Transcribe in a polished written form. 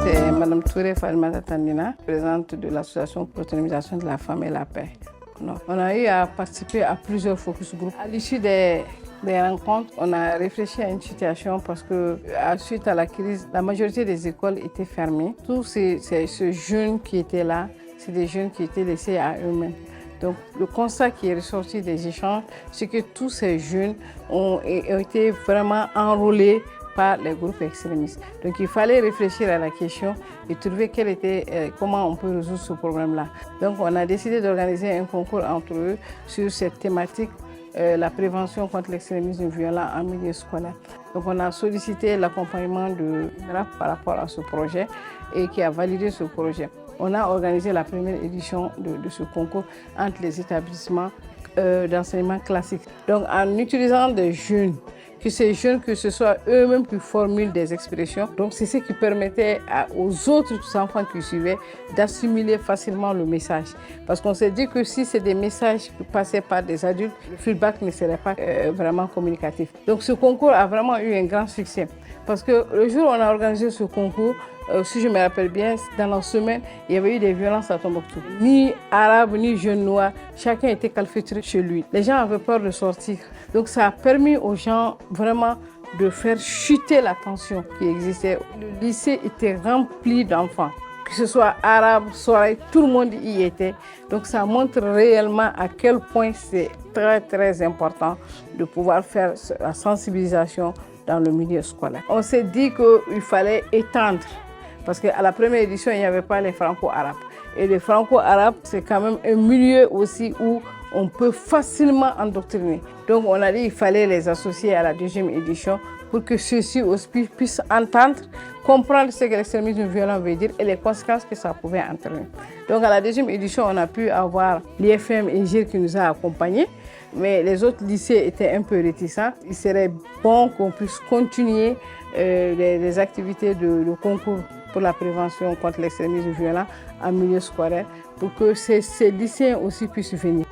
C'est Mme Touré Fatoumata Tandina, présidente de l'association pour l'autonomisation de la femme et la paix. On a eu à participer à plusieurs focus group. À l'issue des rencontres, on a réfléchi à une situation parce que, suite à la crise, la majorité des écoles étaient fermées. Tous ces jeunes qui étaient là, c'est des jeunes qui étaient laissés à eux-mêmes. Donc, le constat qui est ressorti des échanges, c'est que tous ces jeunes ont été vraiment enrôlés par les groupes extrémistes. Donc, il fallait réfléchir à la question et trouver comment on peut résoudre ce problème-là. Donc, on a décidé d'organiser un concours entre eux sur cette thématique, la prévention contre l'extrémisme violent en milieu scolaire. Donc, on a sollicité l'accompagnement de RAP par rapport à ce projet et qui a validé ce projet. On a organisé la première édition de ce concours entre les établissements d'enseignement classique. Donc, en utilisant des jeunes, que ce soit eux-mêmes qui formulent des expressions. Donc, c'est ce qui permettait aux autres enfants qui suivaient d'assimiler facilement le message. Parce qu'on s'est dit que si c'est des messages qui passaient par des adultes, le feedback ne serait pas vraiment communicatif. Donc, ce concours a vraiment eu un grand succès. Parce que le jour où on a organisé ce concours, si je me rappelle bien, dans la semaine, il y avait eu des violences à Tombouctou. Ni arabes, ni jeunes noirs, chacun était calfeutré chez lui. Les gens avaient peur de sortir. Donc ça a permis aux gens vraiment de faire chuter la tension qui existait. Le lycée était rempli d'enfants. Que ce soit arabe, soirée, tout le monde y était. Donc ça montre réellement à quel point c'est très très important de pouvoir faire la sensibilisation dans le milieu scolaire. On s'est dit qu'il fallait étendre. Parce qu'à la première édition, il n'y avait pas les franco-arabes. Et les franco-arabes, c'est quand même un milieu aussi où on peut facilement endoctriner. Donc on a dit qu'il fallait les associer à la deuxième édition pour que ceux-ci aussi puissent entendre, comprendre ce que l'extrémisme violent veut dire et les conséquences que ça pouvait entraîner. Donc à la deuxième édition, on a pu avoir l'IFM et GIR qui nous a accompagnés. Mais les autres lycées étaient un peu réticents. Il serait bon qu'on puisse continuer les activités de concours pour la prévention contre l'extrémisme violent en milieu scolaire pour que ces lycéens aussi puissent venir.